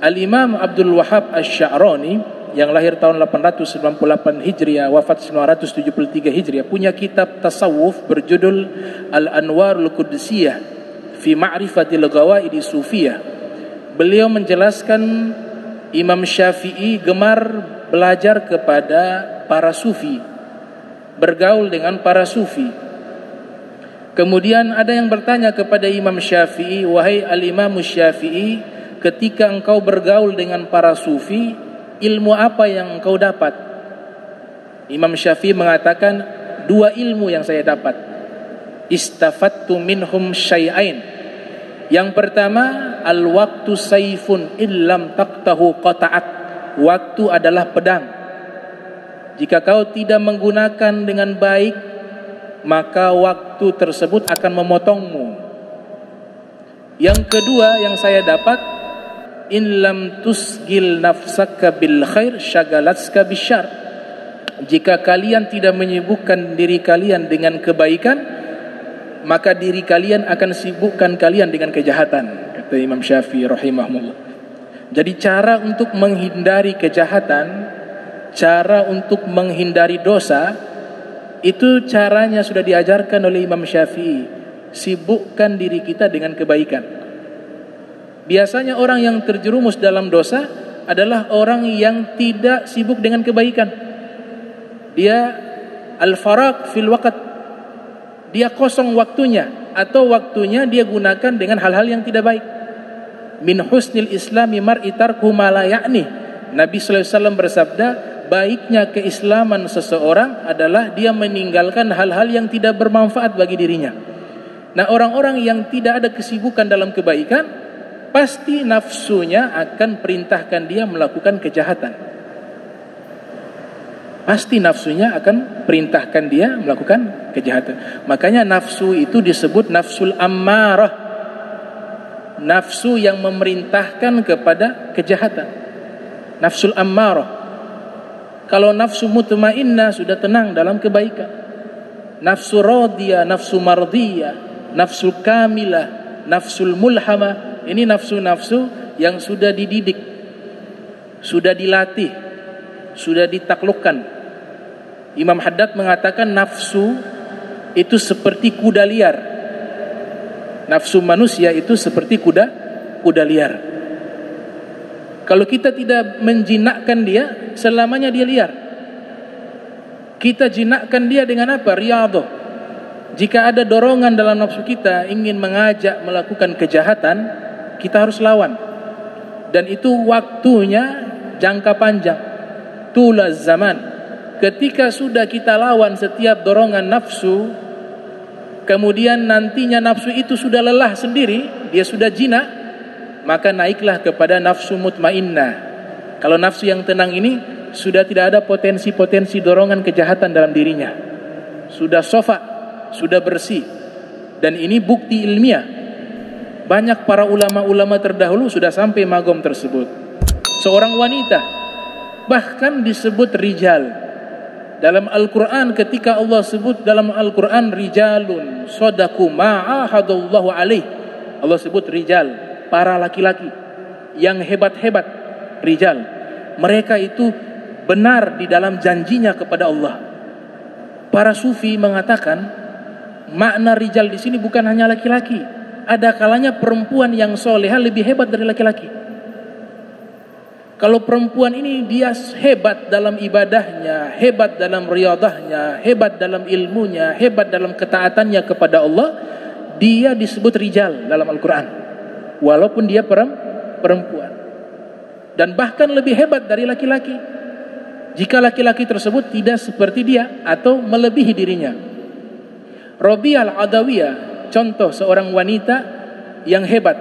Al-Imam Abdul Wahhab Asy-Sya'rani yang lahir tahun 898 Hijriah, wafat 973 Hijriah, punya kitab tasawuf berjudul Al-Anwarul Qudsiyah fi Ma'rifatil Ghawaidi Sufiyah. Beliau menjelaskan Imam Syafi'i gemar belajar kepada para sufi, bergaul dengan para sufi. Kemudian ada yang bertanya kepada Imam Syafi'i, wahai Al-Imam Syafi'i, ketika engkau bergaul dengan para sufi, ilmu apa yang engkau dapat? Imam Syafi'i mengatakan, dua ilmu yang saya dapat. Istafattu minhum syai'ain. Yang pertama, al-waqtu sayfun illam taqtahu qata'ak. Waktu adalah pedang. Jika kau tidak menggunakan dengan baik, maka waktu tersebut akan memotongmu. Yang kedua yang saya dapat, in lam tusgil nafsaka bil khair syagalatska bisyar. Jika kalian tidak menyibukkan diri kalian dengan kebaikan, maka diri kalian akan sibukkan kalian dengan kejahatan, kata Imam Syafi'i rahimahullah. Jadi cara untuk menghindari kejahatan, cara untuk menghindari dosa, itu caranya sudah diajarkan oleh Imam Syafi'i. Sibukkan diri kita dengan kebaikan. Biasanya orang yang terjerumus dalam dosa adalah orang yang tidak sibuk dengan kebaikan. Dia al-faraq fil waqt. Dia kosong waktunya, atau waktunya dia gunakan dengan hal-hal yang tidak baik. Min husnil islami mar'i tarku ma la ya'ni. Nabi sallallahu alaihi wasallam bersabda, baiknya keislaman seseorang adalah dia meninggalkan hal-hal yang tidak bermanfaat bagi dirinya. Nah, orang-orang yang tidak ada kesibukan dalam kebaikan, pasti nafsunya akan perintahkan dia melakukan kejahatan. Pasti nafsunya akan perintahkan dia melakukan kejahatan. Makanya nafsu itu disebut nafsul ammarah. Nafsu yang memerintahkan kepada kejahatan. Nafsul ammarah. Kalau nafsu mutmainnah sudah tenang dalam kebaikan. Nafsu radiyah, nafsu mardiyah, nafsu kamilah, nafsul mulhamah. Ini nafsu-nafsu yang sudah dididik, sudah dilatih, sudah ditaklukkan. Imam Haddad mengatakan nafsu itu seperti kuda liar. Nafsu manusia itu seperti kuda liar. Kalau kita tidak menjinakkan dia, selamanya dia liar. Kita jinakkan dia dengan apa? Riyadhah. Jika ada dorongan dalam nafsu kita ingin mengajak melakukan kejahatan, kita harus lawan. Dan itu waktunya jangka panjang. Tulaz zaman. Ketika sudah kita lawan setiap dorongan nafsu, kemudian nantinya nafsu itu sudah lelah sendiri, dia sudah jinak, maka naiklah kepada nafsu mutmainnah. Kalau nafsu yang tenang ini sudah tidak ada potensi-potensi dorongan kejahatan dalam dirinya, sudah sofa, sudah bersih. Dan ini bukti ilmiah. Banyak para ulama-ulama terdahulu sudah sampai magom tersebut. Seorang wanita bahkan disebut rijal. Dalam Al-Quran, ketika Allah sebut dalam Al-Quran rijalun sadaku ma'ahadallahu alaih, Allah sebut rijal, para laki-laki yang hebat-hebat, rijal. Mereka itu benar di dalam janjinya kepada Allah. Para sufi mengatakan makna rijal di sini bukan hanya laki-laki. Ada kalanya perempuan yang solehah lebih hebat dari laki-laki. Kalau perempuan ini dia hebat dalam ibadahnya, hebat dalam riyadahnya, hebat dalam ilmunya, hebat dalam ketaatannya kepada Allah, dia disebut rijal dalam Al-Quran. Walaupun dia perempuan. Dan bahkan lebih hebat dari laki-laki. Jika laki-laki tersebut tidak seperti dia atau melebihi dirinya. Rabi'ah al-Adawiyah, contoh seorang wanita yang hebat.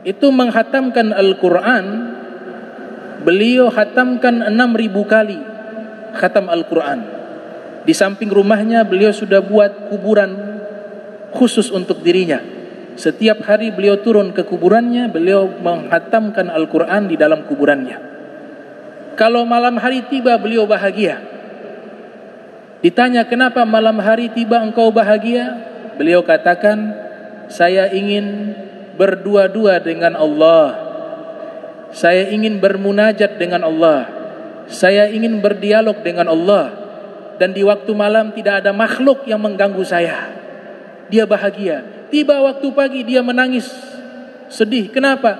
Itu menghatamkan Al-Quran. Beliau khatamkan 6.000 kali khatam Al-Quran. Di samping rumahnya beliau sudah buat kuburan khusus untuk dirinya. Setiap hari beliau turun ke kuburannya, beliau menghatamkan Al-Quran di dalam kuburannya. Kalau malam hari tiba beliau bahagia. Ditanya, kenapa malam hari tiba engkau bahagia? Beliau katakan, saya ingin berdua-dua dengan Allah. Saya ingin bermunajat dengan Allah. Saya ingin berdialog dengan Allah. Dan di waktu malam tidak ada makhluk yang mengganggu saya. Dia bahagia. Tiba waktu pagi dia menangis, sedih. Kenapa?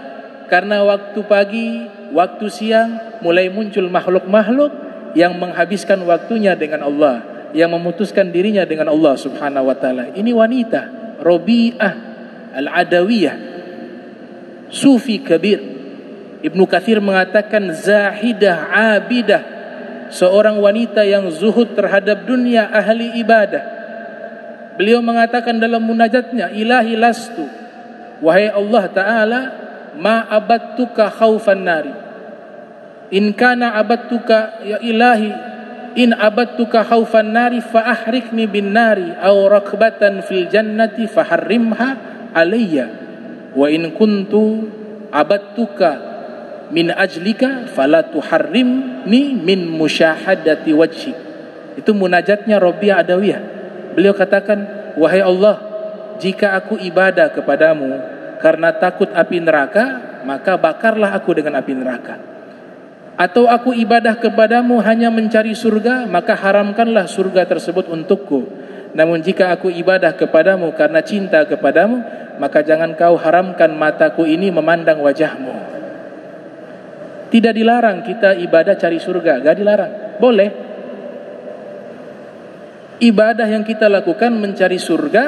Karena waktu pagi, waktu siang mulai muncul makhluk-makhluk yang menghabiskan waktunya dengan Allah, yang memutuskan dirinya dengan Allah subhanahu wa ta'ala. Ini wanita Rabi'ah al-Adawiyah, sufi kabir. Ibnu Katsir mengatakan zahidah abidah, seorang wanita yang zuhud terhadap dunia, ahli ibadah. Beliau mengatakan dalam munajatnya, ilahi lastu, wahai Allah Ta'ala, ma abadtuka khaufan nari. In kana abadtuka, ya ilahi, in abadtuka khaufan nari fa ahrikni bin nari aw rakbatan fil jannati fa harrimha alayya. Wa in kuntu abadtuka min ajlika fala tuharrimni min musyahadati wajhi. Itu munajatnya Rabi'ah Adawiyah. Beliau katakan, wahai Allah, jika aku ibadah kepadamu karena takut api neraka, maka bakarlah aku dengan api neraka. Atau aku ibadah kepadamu hanya mencari surga, maka haramkanlah surga tersebut untukku. Namun jika aku ibadah kepadamu karena cinta kepadamu, maka jangan kau haramkan mataku ini memandang wajahmu. Tidak dilarang kita ibadah cari surga, gak dilarang, boleh. Ibadah yang kita lakukan mencari surga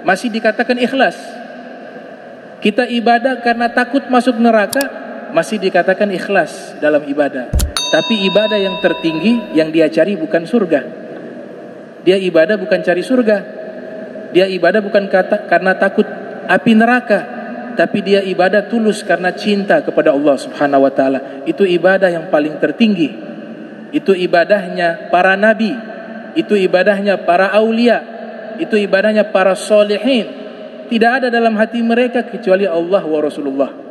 masih dikatakan ikhlas. Kita ibadah karena takut masuk neraka masih dikatakan ikhlas dalam ibadah. Tapi ibadah yang tertinggi yang dia cari bukan surga. Dia ibadah bukan cari surga. Dia ibadah bukan karena takut api neraka, tapi dia ibadah tulus karena cinta kepada Allah subhanahu wa ta'ala. Itu ibadah yang paling tertinggi. Itu ibadahnya para nabi, itu ibadahnya para aulia, itu ibadahnya para solihin. Tidak ada dalam hati mereka kecuali Allah wa Rasulullah.